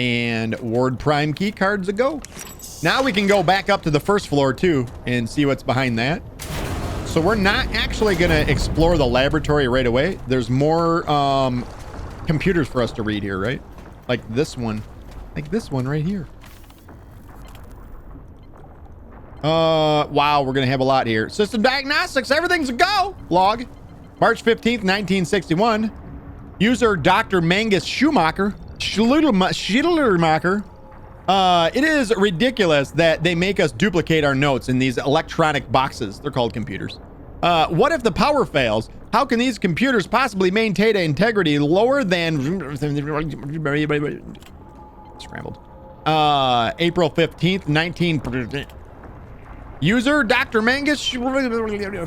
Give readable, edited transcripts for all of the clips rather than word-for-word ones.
And Ward Prime key cards a go. Now we can go back up to the first floor too and see what's behind that. So we're not actually going to explore the laboratory right away. There's more computers for us to read here, right? Like this one. Like this one right here. Wow, we're going to have a lot here. System diagnostics, everything's a go. Log. March 15th, 1961. User Dr. Mangus Schumacher. Schludermacher. It is ridiculous that they make us duplicate our notes in these electronic boxes. They're called computers. What if the power fails? How can these computers possibly maintain an integrity lower than... Scrambled. April 15th, 19... User Dr. Mangus...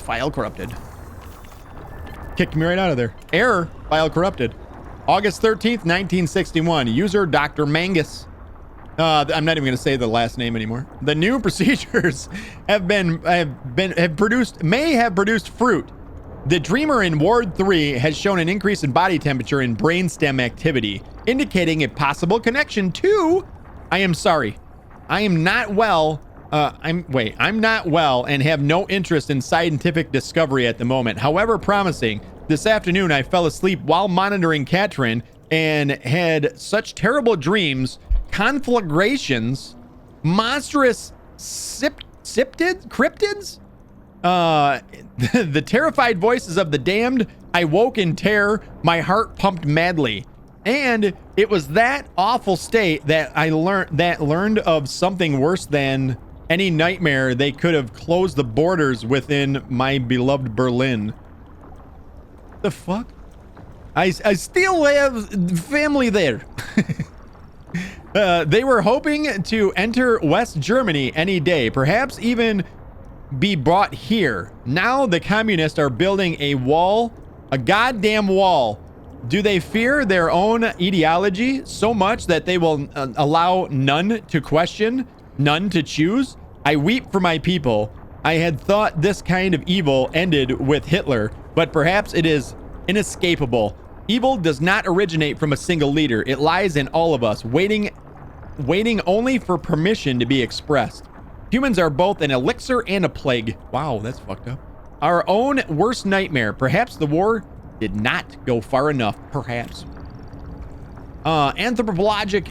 File corrupted. Kicked me right out of there. Error. File corrupted. August 13th, 1961. User Dr. Mangus. I'm not even going to say the last name anymore. The new procedures may have produced fruit. The dreamer in Ward 3 has shown an increase in body temperature and brainstem activity, indicating a possible connection to... I am sorry. I am not well. I'm not well and have no interest in scientific discovery at the moment. However promising, this afternoon I fell asleep while monitoring Katrin and had such terrible dreams, conflagrations, monstrous cryptids? The terrified voices of the damned. I woke in terror. My heart pumped madly. And it was that awful state that I learned of something worse than any nightmare. They could have closed the borders within my beloved Berlin. The fuck? I still have family there. They were hoping to enter West Germany any day, perhaps even be brought here. Now the communists are building a wall, a goddamn wall. Do they fear their own ideology so much that they will allow none to question, none to choose? I weep for my people. I had thought this kind of evil ended with Hitler, but perhaps it is inescapable. Evil does not originate from a single leader. It lies in all of us, waiting only for permission to be expressed. Humans are both an elixir and a plague. Wow, that's fucked up. Our own worst nightmare. Perhaps the war did not go far enough. Perhaps. Anthropologic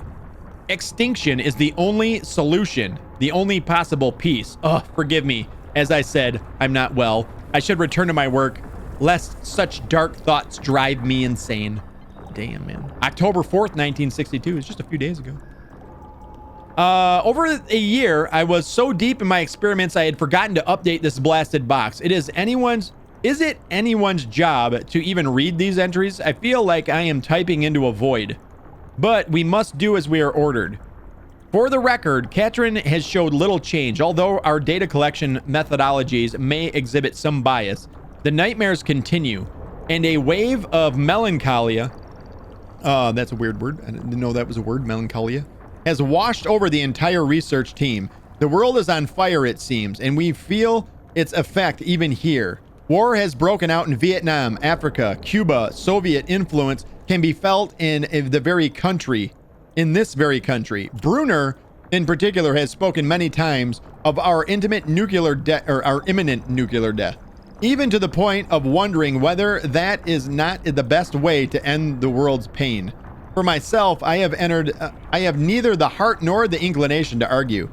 extinction is the only solution, the only possible peace. Forgive me. As I said, I'm not well. I should return to my work, lest such dark thoughts drive me insane. Damn, man. October 4th, 1962 is just a few days ago. Over a year, I was so deep in my experiments, I had forgotten to update this blasted box. Is it anyone's job to even read these entries? I feel like I am typing into a void, but we must do as we are ordered. For the record, Katrin has showed little change, although our data collection methodologies may exhibit some bias. The nightmares continue, and a wave of melancholia, that's a weird word. I didn't know that was a word, melancholia, has washed over the entire research team. The world is on fire, it seems, and we feel its effect even here. War has broken out in Vietnam, Africa, Cuba. Soviet influence can be felt in this very country. Brunner, in particular, has spoken many times of our imminent nuclear death, even to the point of wondering whether that is not the best way to end the world's pain. For myself, I have neither the heart nor the inclination to argue.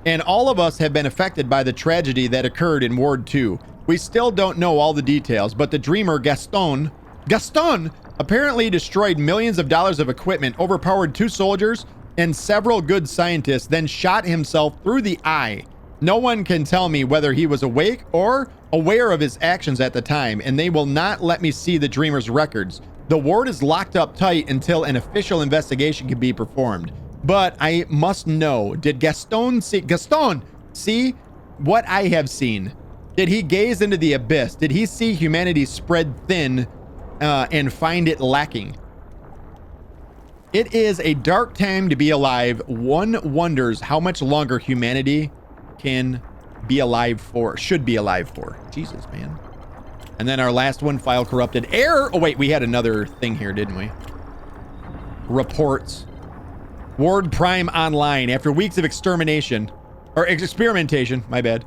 And all of us have been affected by the tragedy that occurred in Ward 2. We still don't know all the details, but the dreamer Gaston apparently destroyed millions of dollars of equipment, overpowered 2 soldiers and several good scientists, then shot himself through the eye. No one can tell me whether he was awake or aware of his actions at the time, and they will not let me see the dreamer's records. The ward is locked up tight until an official investigation can be performed. But I must know, did Gaston see what I have seen? Did he gaze into the abyss? Did he see humanity spread thin and find it lacking? It is a dark time to be alive. One wonders how much longer humanity can be alive for, should be alive for. Jesus, man. And then our last one, file corrupted. Error. Oh, wait, we had another thing here, didn't we? Reports. Ward Prime online after weeks of experimentation. My bad.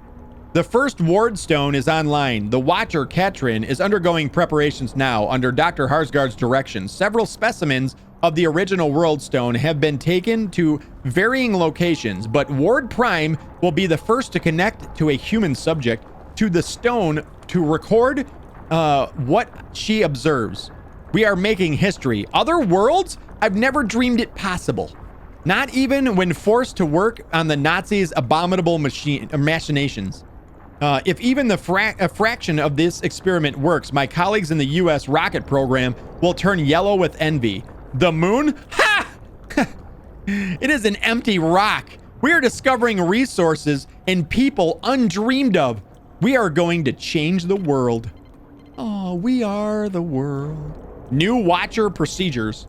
The first Ward Stone is online. The Watcher, Katrin, is undergoing preparations now under Dr. Harsgard's direction. Several specimens of the original World Stone have been taken to varying locations, but Ward Prime will be the first to connect to a human subject to the stone to record what she observes. We are making history. Other worlds? I've never dreamed it possible. Not even when forced to work on the Nazis' abominable machinations. If even a fraction of this experiment works, my colleagues in the U.S. rocket program will turn yellow with envy. The moon? Ha! It is an empty rock. We are discovering resources and people undreamed of. We are going to change the world. Oh, we are the world. New Watcher procedures.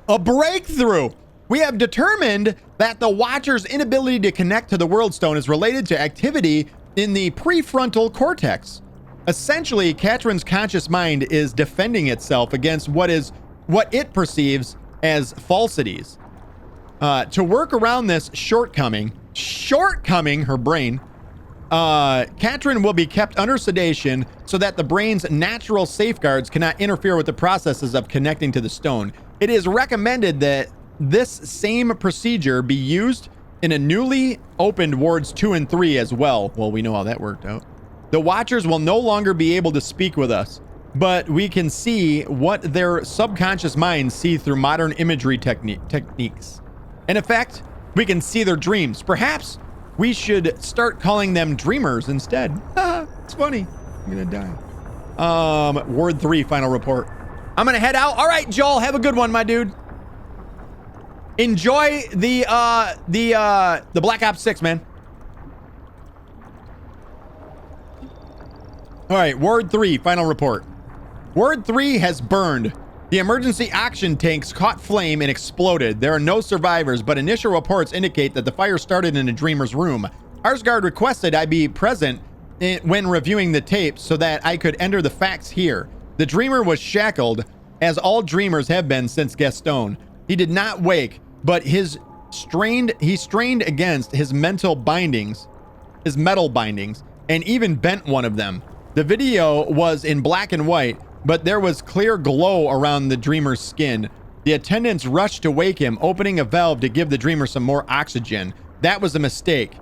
A breakthrough! We have determined that the Watcher's inability to connect to the World Stone is related to activity in the prefrontal cortex. Essentially, Katrin's conscious mind is defending itself against what it perceives as falsities. To work around this shortcoming her brain, Katrin will be kept under sedation so that the brain's natural safeguards cannot interfere with the processes of connecting to the stone. It is recommended that this same procedure be used in a newly opened wards 2 and 3 as well. Well, we know how that worked out. The Watchers will no longer be able to speak with us, but we can see what their subconscious minds see through modern imagery techniques. In effect, we can see their dreams. Perhaps we should start calling them dreamers instead. It's funny. I'm gonna die. Ward 3 final report. I'm gonna head out. All right, Joel, have a good one, my dude. Enjoy the Black Ops 6, man. All right, Ward 3 final report. Ward 3 has burned. The emergency oxygen tanks caught flame and exploded. There are no survivors, but initial reports indicate that the fire started in a dreamer's room. Harsgard requested I be present when reviewing the tapes so that I could enter the facts here. The dreamer was shackled, as all dreamers have been since Gaston. He did not wake, but he strained against his metal bindings, and even bent one of them. The video was in black and white, but there was clear glow around the dreamer's skin. The attendants rushed to wake him, opening a valve to give the dreamer some more oxygen. That was a mistake,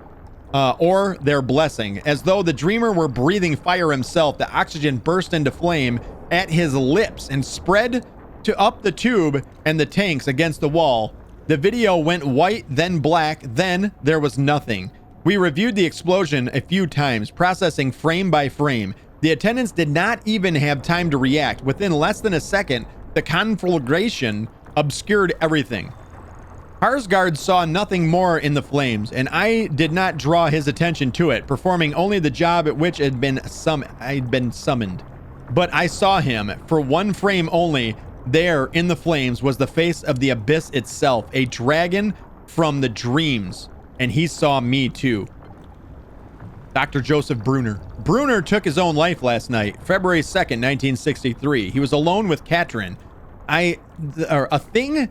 or their blessing. As though the dreamer were breathing fire himself, the oxygen burst into flame at his lips and spread up the tube and the tanks against the wall. The video went white, then black, then there was nothing. We reviewed the explosion a few times, processing frame by frame. The attendants did not even have time to react. Within less than a second, the conflagration obscured everything. Harsgard saw nothing more in the flames, and I did not draw his attention to it, performing only the job at which I'd been summoned. But I saw him. For one frame only, there in the flames was the face of the abyss itself, a dragon from the dreams. And he saw me too. Dr. Joseph Brunner. Brunner took his own life last night, February 2nd, 1963. He was alone with Katrin. A thing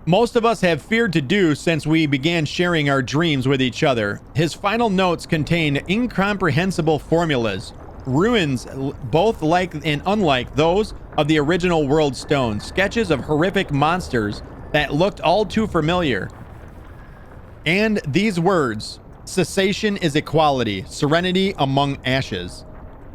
most of us have feared to do since we began sharing our dreams with each other. His final notes contain incomprehensible formulas, ruins both like and unlike those of the original World Stone, sketches of horrific monsters that looked all too familiar. And these words: cessation is equality, serenity among ashes.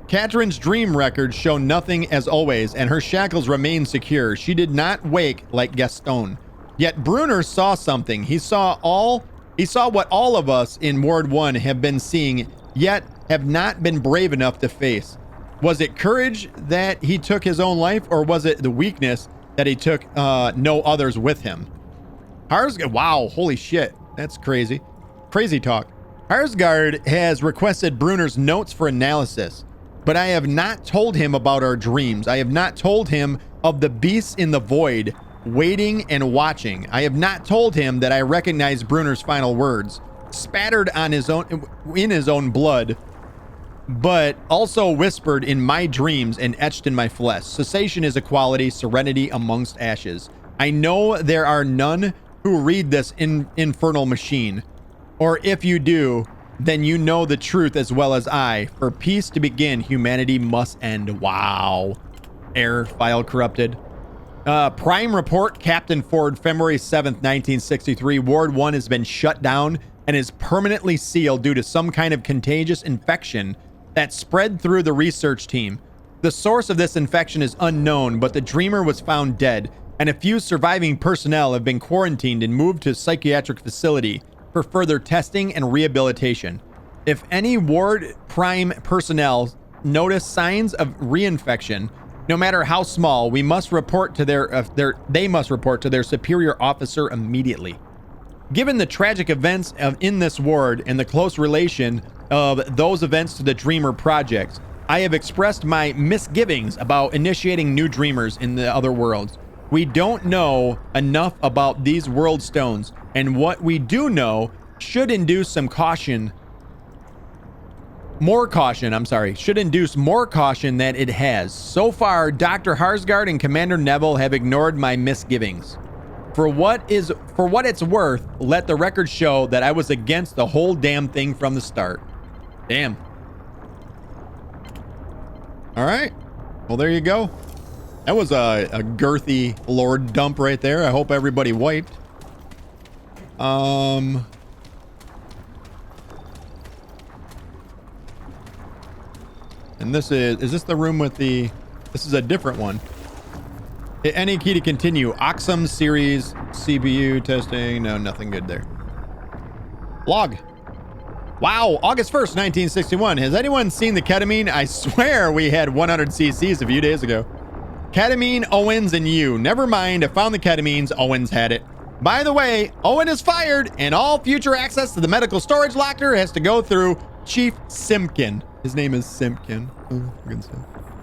Katrin's dream records show nothing as always, and her shackles remain secure. She did not wake like Gaston. Yet Brunner saw something. He saw what all of us in Ward 1 have been seeing, yet have not been brave enough to face. Was it courage that he took his own life, or was it the weakness that he took no others with him? Wow, holy shit. That's crazy. Crazy talk. Harsgard has requested Brunner's notes for analysis, but I have not told him about our dreams. I have not told him of the beasts in the void, waiting and watching. I have not told him that I recognize Brunner's final words, spattered on in his own blood, but also whispered in my dreams and etched in my flesh. Cessation is equality, serenity amongst ashes. I know there are none who read this infernal machine. Or if you do, then you know the truth as well as I. For peace to begin, humanity must end. Wow. Error, file corrupted. Prime report, Captain Ford, February 7th, 1963. Ward 1 has been shut down and is permanently sealed due to some kind of contagious infection that spread through the research team. The source of this infection is unknown, but the Dreamer was found dead, and a few surviving personnel have been quarantined and moved to a psychiatric facility for further testing and rehabilitation. If any Ward Prime personnel notice signs of reinfection, no matter how small, we must report to they must report to their superior officer immediately. Given the tragic events in this ward and the close relation of those events to the Dreamer projects, I have expressed my misgivings about initiating new Dreamers in the other worlds. We don't know enough about these world stones, and what we do know should induce some caution. Should induce more caution than it has. So far, Dr. Harsgard and Commander Neville have ignored my misgivings. For what it's worth, let the record show that I was against the whole damn thing from the start. Damn. All right. Well, there you go. That was a girthy lord dump right there. I hope everybody wiped. And this is this the room with the, this is a different one. Hit any key to continue. Oxum series CPU testing. No, nothing good there. Log. Wow, August 1st, 1961. Has anyone seen the ketamine? I swear we had 100 cc's a few days ago. Ketamine, Owens, and you. Never mind, I found the ketamines. Owens had it. By the way, Owen is fired, and all future access to the medical storage locker has to go through Chief Simpkin. His name is Simpkin. Oh, for goodness sake.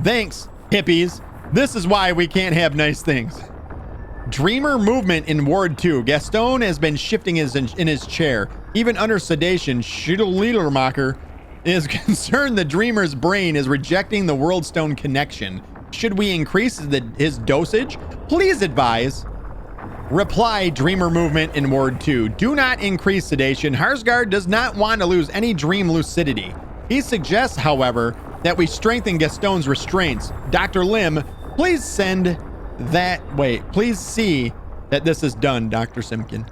Thanks, hippies. This is why we can't have nice things. Dreamer movement in Ward 2. Gaston has been shifting in his chair. Even under sedation, Schittelmacher is concerned the Dreamer's brain is rejecting the World Stone connection. Should we increase his dosage? Please advise. Reply, Dreamer movement in Ward 2. Do not increase sedation. Harsgard does not want to lose any dream lucidity. He suggests, however, that we strengthen Gaston's restraints. Dr. Lim, please please see that this is done, Dr. Simpkin.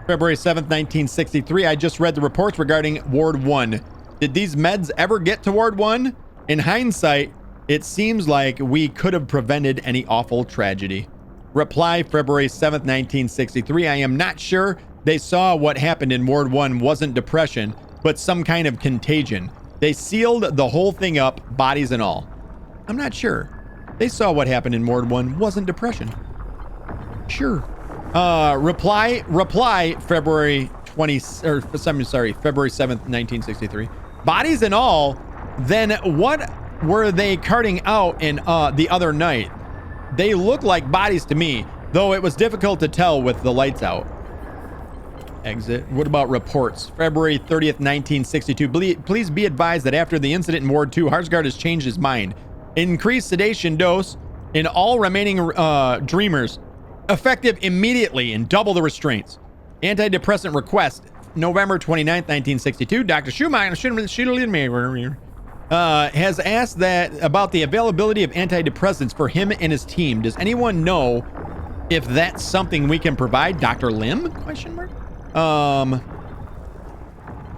February 7th, 1963. I just read the reports regarding Ward 1. Did these meds ever get to Ward 1? In hindsight, it seems like we could have prevented any awful tragedy. Reply, February 7th, 1963. I am not sure they saw what happened in Ward 1 wasn't depression, but some kind of contagion. They sealed the whole thing up, bodies and all. I'm not sure. They saw what happened in Ward 1 wasn't depression. Sure. Reply, February 7th, 1963. Bodies and all, then what were they carting out in the other night? They look like bodies to me, though it was difficult to tell with the lights out. Exit. What about reports? February 30th, 1962. Please be advised that after the incident in Ward 2, Harsgard has changed his mind. Increased sedation dose in all remaining dreamers. Effective immediately and double the restraints. Antidepressant request. November 29th, 1962. Dr. Schumacher has asked that about the availability of antidepressants for him and his team. Does anyone know if that's something we can provide? Dr. Lim? Question mark.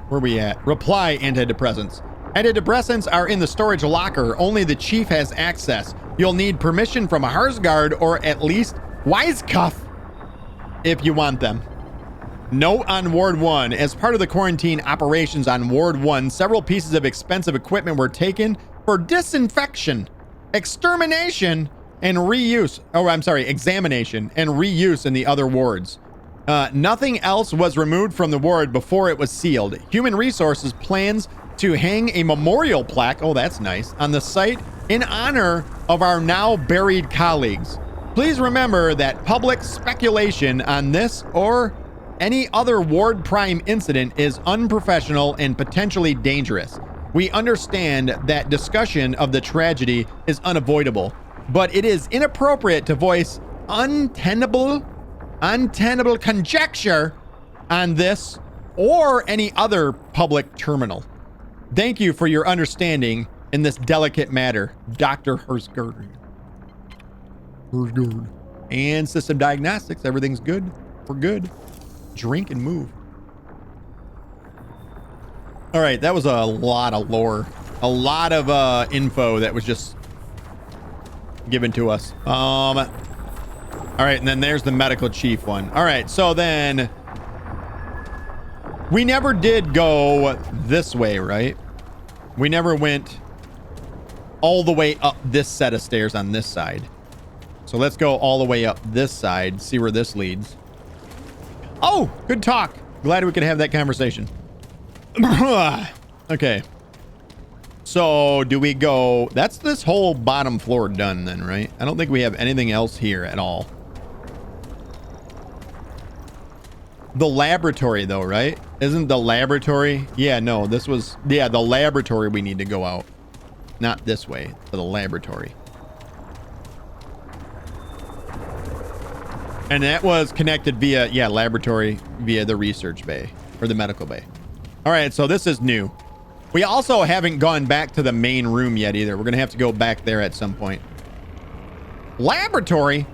Where we at? Reply, antidepressants. Antidepressants are in the storage locker. Only the chief has access. You'll need permission from a Harsgard or at least Wisecuff if you want them. Note on Ward 1. As part of the quarantine operations on Ward 1, several pieces of expensive equipment were taken for disinfection, extermination, and reuse. Examination and reuse in the other wards. Nothing else was removed from the ward before it was sealed. Human Resources plans to hang a memorial plaque, oh that's nice, on the site in honor of our now buried colleagues. Please remember that public speculation on this or any other Ward Prime incident is unprofessional and potentially dangerous. We understand that discussion of the tragedy is unavoidable, but it is inappropriate to voice untenable conjecture on this or any other public terminal. Thank you for your understanding in this delicate matter, Dr. Hersgard. And system diagnostics, everything's good. We're good. Drink and move. All right, that was a lot of lore. A lot of info that was just given to us. All right, and then there's the medical chief one. All right, so then we never did go this way, right? We never went all the way up this set of stairs on this side. So let's go all the way up this side, see where this leads. Oh, good talk. Glad we could have that conversation. Okay. So do we go? That's this whole bottom floor done then, right? I don't think we have anything else here at all. The laboratory though, right? Isn't the laboratory? Yeah, no, this was, yeah, the laboratory we need to go out. Not this way, to the laboratory. And that was connected via, yeah, laboratory via the research bay or the medical bay. All right, so this is new. We also haven't gone back to the main room yet either. We're going to have to go back there at some point. Laboratory.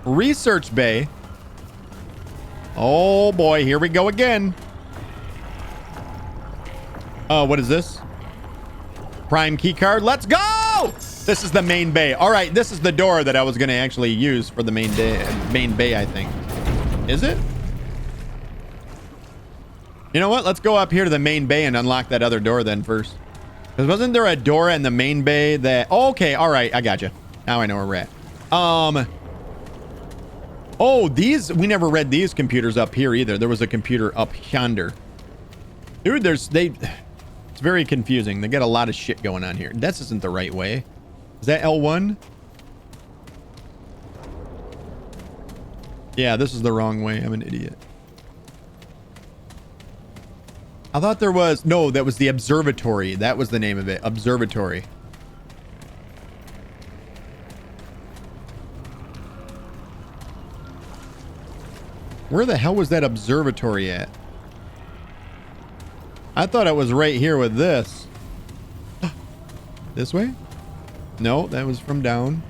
Research bay. Oh boy, here we go again. What is this? Prime key card. Let's go! This is the main bay. All right, this is the door that I was going to actually use for the main bay, I think. Is it? You know what? Let's go up here to the main bay and unlock that other door then first. Because wasn't there a door in the main bay that... Oh, okay, all right, I got you. Now I know where we're at. Oh, these... We never read these computers up here either. There was a computer up yonder. Dude, it's very confusing. They got a lot of shit going on here. This isn't the right way. Is that L1? Yeah, this is the wrong way. I'm an idiot. I thought there was... No, that was the observatory. That was the name of it. Observatory. Where the hell was that observatory at? I thought it was right here with this. This way? No, that was from down.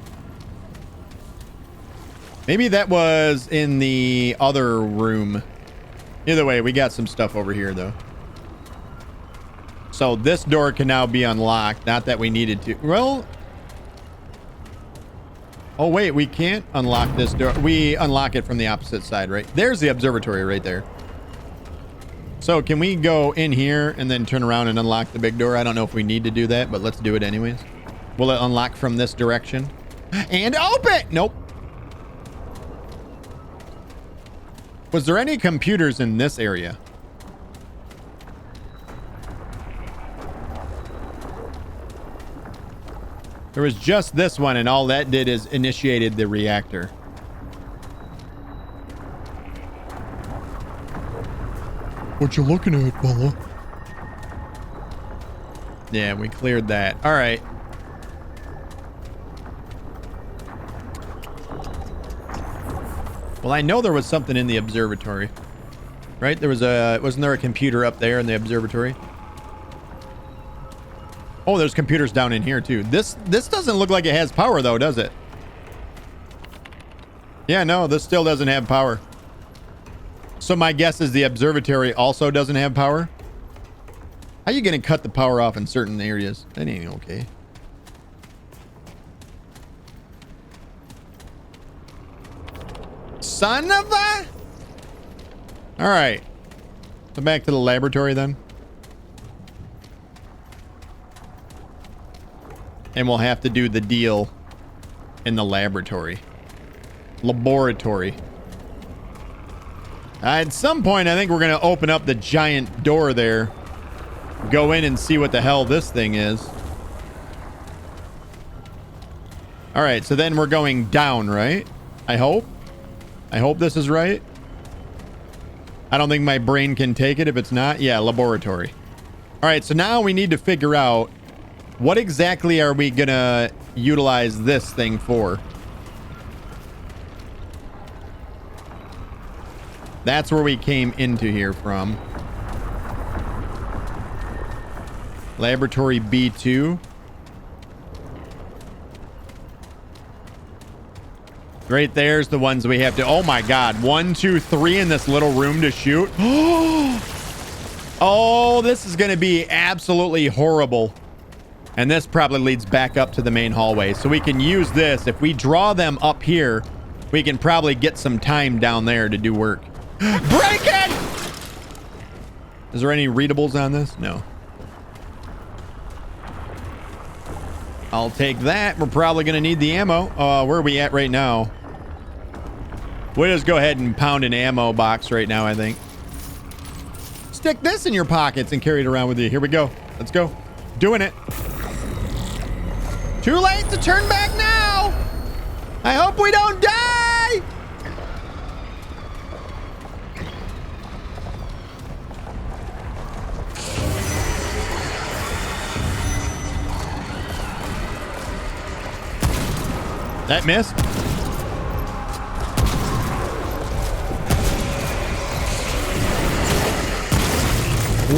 Maybe that was in the other room. Either way, we got some stuff over here, though. So this door can now be unlocked. Not that we needed to. Well... Oh, wait, we can't unlock this door. We unlock it from the opposite side, right? There's the observatory right there. So can we go in here and then turn around and unlock the big door? I don't know if we need to do that, but let's do it anyways. Will it unlock from this direction? And open! Nope. Was there any computers in this area? There was just this one, and all that did is initiated the reactor. What you looking at, fella? Yeah, we cleared that. All right. Well, I know there was something in the observatory, right? There was wasn't there a computer up there in the observatory? Oh, there's computers down in here too. This doesn't look like it has power though, does it? Yeah, no, this still doesn't have power. So my guess is the observatory also doesn't have power. How are you gonna cut the power off in certain areas? That ain't okay. Son of a... All right. So back to the laboratory then. And we'll have to do the deal in the laboratory. Laboratory. At some point, I think we're going to open up the giant door there. Go in and see what the hell this thing is. All right, so then we're going down, right? I hope. I hope this is right. I don't think my brain can take it if it's not. Yeah, laboratory. All right, so now we need to figure out what exactly are we going to utilize this thing for? That's where we came into here from. Laboratory B2. Right there's the ones we have to... Oh my god. 1, 2, 3 in this little room to shoot. Oh, this is going to be absolutely horrible. And this probably leads back up to the main hallway. So we can use this. If we draw them up here, we can probably get some time down there to do work. Break it! Is there any readables on this? No. I'll take that. We're probably going to need the ammo. Where are we at right now? We'll just go ahead and pound an ammo box right now, I think. Stick this in your pockets and carry it around with you. Here we go. Let's go. Doing it. Too late to turn back now. I hope we don't die. That missed.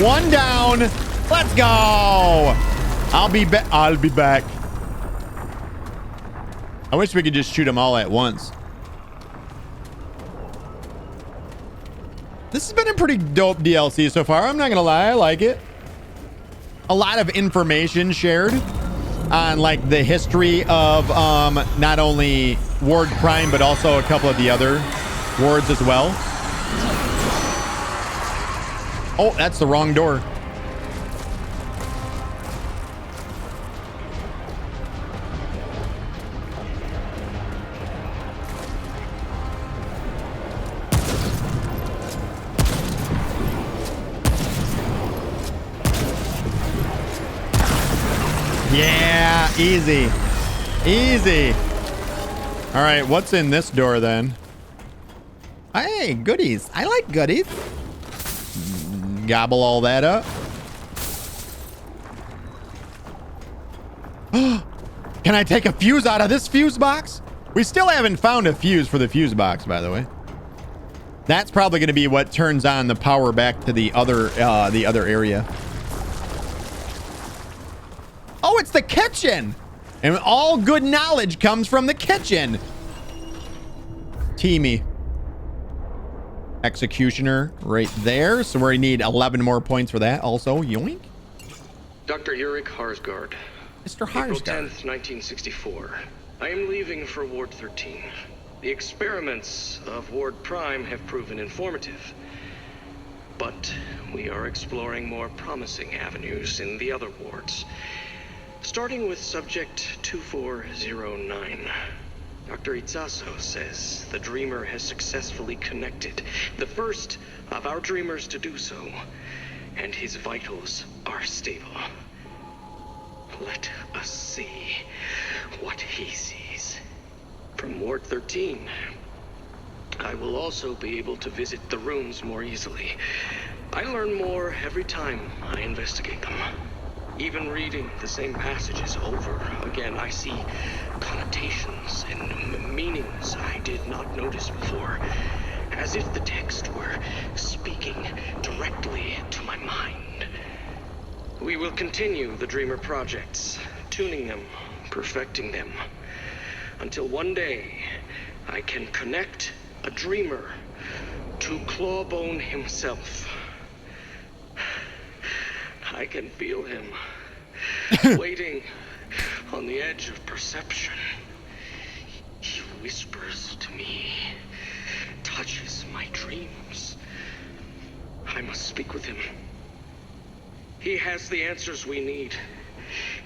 One down. Let's go. I'll be back. I wish we could just shoot them all at once. This has been a pretty dope DLC so far. I'm not gonna lie, I like it. A lot of information shared on like the history of not only Ward Prime but also a couple of the other wards as well. Oh, that's the wrong door. Yeah, easy. Easy. All right, what's in this door then? Hey, goodies. I like goodies. Gobble all that up. Can I take a fuse out of this fuse box? We still haven't found a fuse for the fuse box, by the way. That's probably going to be what turns on the power back to the other area. Oh, it's the kitchen. And all good knowledge comes from the kitchen. Teamy. Executioner right there. So we need 11 more points for that. Also, yoink. Dr. Ulrich Harsgaard. Mr. Harsgaard. April 10th, 1964. I am leaving for Ward 13. The experiments of Ward Prime have proven informative. But we are exploring more promising avenues in the other wards. Starting with subject 2409. Dr. Rockitsauce says the Dreamer has successfully connected, the first of our Dreamers to do so, and his vitals are stable. Let us see what he sees. From Ward 13, I will also be able to visit the rooms more easily. I learn more every time I investigate them. Even reading the same passages over again, I see connotations and meanings I did not notice before, as if the text were speaking directly to my mind. We will continue the Dreamer projects, tuning them, perfecting them, until one day I can connect a Dreamer to Clawbone himself. I can feel him waiting on the edge of perception. He whispers to me, touches my dreams. I must speak with him. He has the answers we need.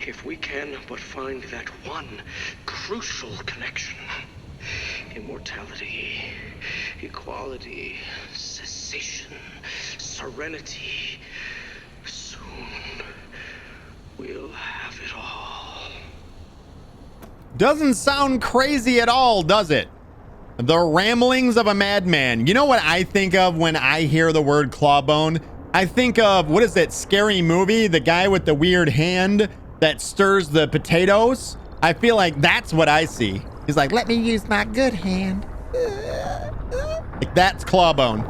If we can but find that one crucial connection. Immortality, equality, cessation, serenity. We'll have it all. Doesn't sound crazy at all, does it? The ramblings of a madman. You know what I think of when I hear the word Clawbone? I think of, what is that scary movie? The guy with the weird hand that stirs the potatoes? I feel like that's what I see. He's like, let me use my good hand. Like, that's Clawbone.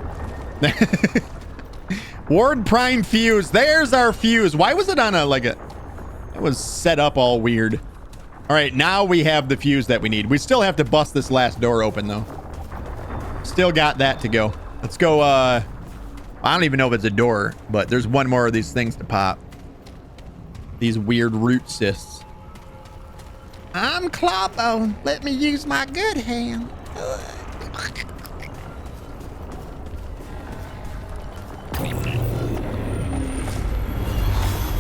Ward Prime fuse. There's our fuse. Why was it on a, like a, it was set up all weird. All right, now we have the fuse that we need. We still have to bust this last door open though. Still got that to go. Let's go, I don't even know if it's a door, but there's one more of these things to pop. These weird root cysts. I'm Clawbone. Let me use my good hand.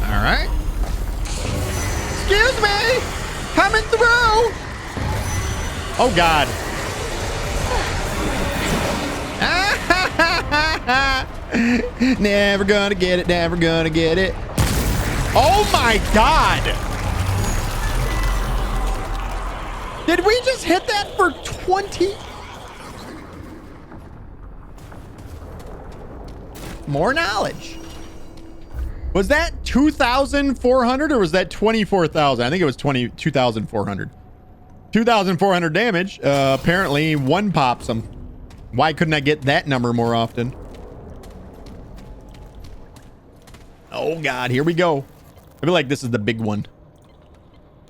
All right. Excuse me. Coming through. Oh, God. Never gonna get it. Never gonna get it. Oh, my God. Did we just hit that for 20? More knowledge. Was that 2,400 or was that 24,000? I think it was 2,400. 2,400 damage. Apparently one pops them. Why couldn't I get that number more often? Oh God, here we go. I feel like this is the big one.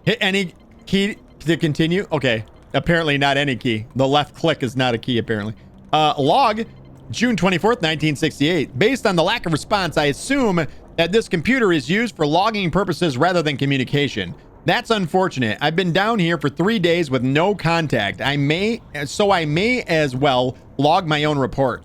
Hit any key to continue. Okay. Apparently not any key. The left click is not a key apparently. Log, June 24th, 1968. Based on the lack of response, I assume that this computer is used for logging purposes rather than communication. That's unfortunate. I've been down here for 3 days with no contact. I may as well log my own report.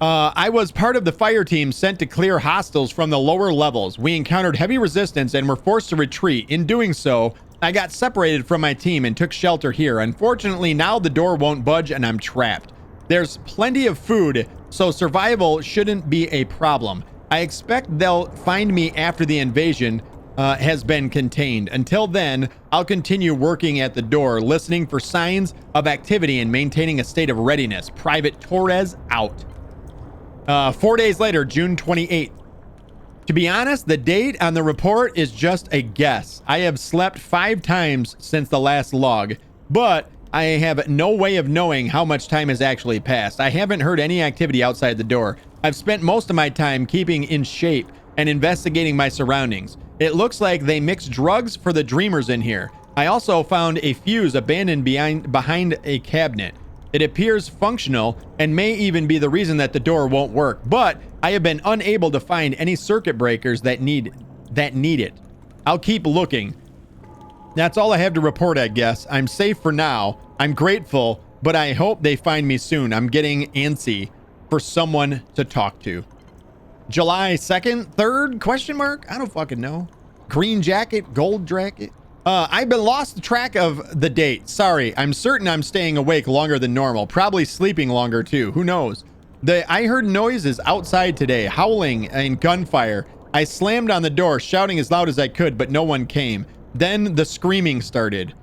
I was part of the fire team sent to clear hostiles from the lower levels. We encountered heavy resistance and were forced to retreat. In doing so, I got separated from my team and took shelter here. Unfortunately, now the door won't budge and I'm trapped. There's plenty of food, so survival shouldn't be a problem. I expect they'll find me after the invasion has been contained. Until then, I'll continue working at the door, listening for signs of activity and maintaining a state of readiness. Private Torres out. 4 days later, June 28th. To be honest, the date on the report is just a guess. I have slept 5 times since the last log, but I have no way of knowing how much time has actually passed. I haven't heard any activity outside the door. I've spent most of my time keeping in shape and investigating my surroundings. It looks like they mix drugs for the dreamers in here. I also found a fuse abandoned behind a cabinet. It appears functional and may even be the reason that the door won't work, but I have been unable to find any circuit breakers that need it. I'll keep looking. That's all I have to report, I guess. I'm safe for now. I'm grateful, but I hope they find me soon. I'm getting antsy for someone to talk to. July 2nd, 3rd, question mark? I don't fucking know. Green jacket, gold jacket. I've been lost track of the date. Sorry, I'm certain I'm staying awake longer than normal. Probably sleeping longer too. Who knows? I heard noises outside today, howling and gunfire. I slammed on the door, shouting as loud as I could, but no one came. Then the screaming started.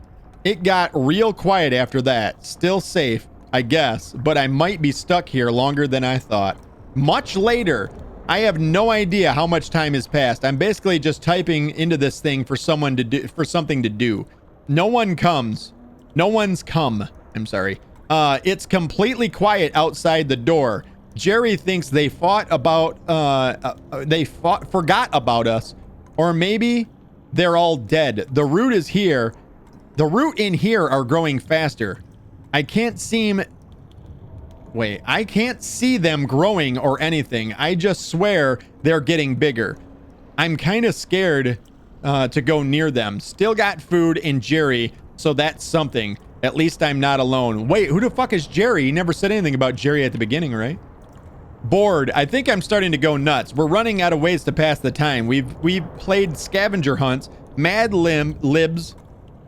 It got real quiet after that. Still safe, I guess, but I might be stuck here longer than I thought. Much later. I have no idea how much time has passed. I'm basically just typing into this thing for someone to do, for something to do. No one comes. No one's come. I'm sorry. It's completely quiet outside the door. Jerry thinks they forgot about us, or maybe they're all dead. The root is here. The root in here are growing faster. I can't see them growing or anything. I just swear they're getting bigger. I'm kind of scared to go near them. Still got food and Jerry, so that's something. At least I'm not alone. Wait, who the fuck is Jerry? You never said anything about Jerry at the beginning, right? Bored. I think I'm starting to go nuts. We're running out of ways to pass the time. We've played scavenger hunts, mad libs,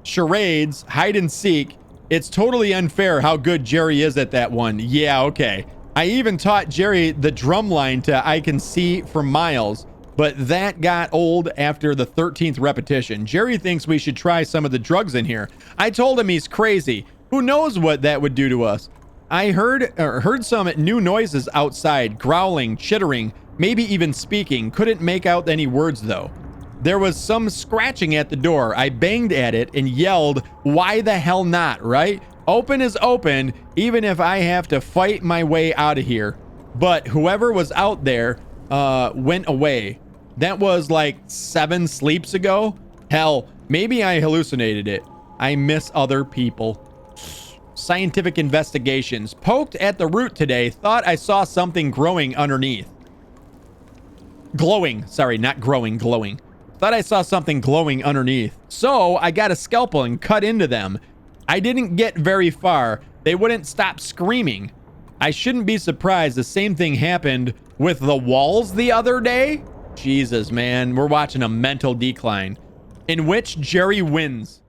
charades, hide and seek. It's totally unfair how good Jerry is at that one. Yeah, okay. I even taught Jerry the drum line to I Can See for Miles, but that got old after the 13th repetition. Jerry thinks we should try some of the drugs in here. I told him he's crazy. Who knows what that would do to us? I heard some new noises outside, growling, chittering, maybe even speaking. Couldn't make out any words though. There was some scratching at the door. I banged at it and yelled, why the hell not, right? Open is open, even if I have to fight my way out of here. but whoever was out there went away. That was like 7 sleeps ago. Hell, maybe I hallucinated it. I miss other people. Scientific investigations. Poked at the root today. Thought I saw something growing underneath. Glowing. Sorry, not growing, glowing. Thought I saw something glowing underneath. So I got a scalpel and cut into them. I didn't get very far. They wouldn't stop screaming. I shouldn't be surprised the same thing happened with the walls the other day. Jesus, man. We're watching a mental decline in which Jerry wins.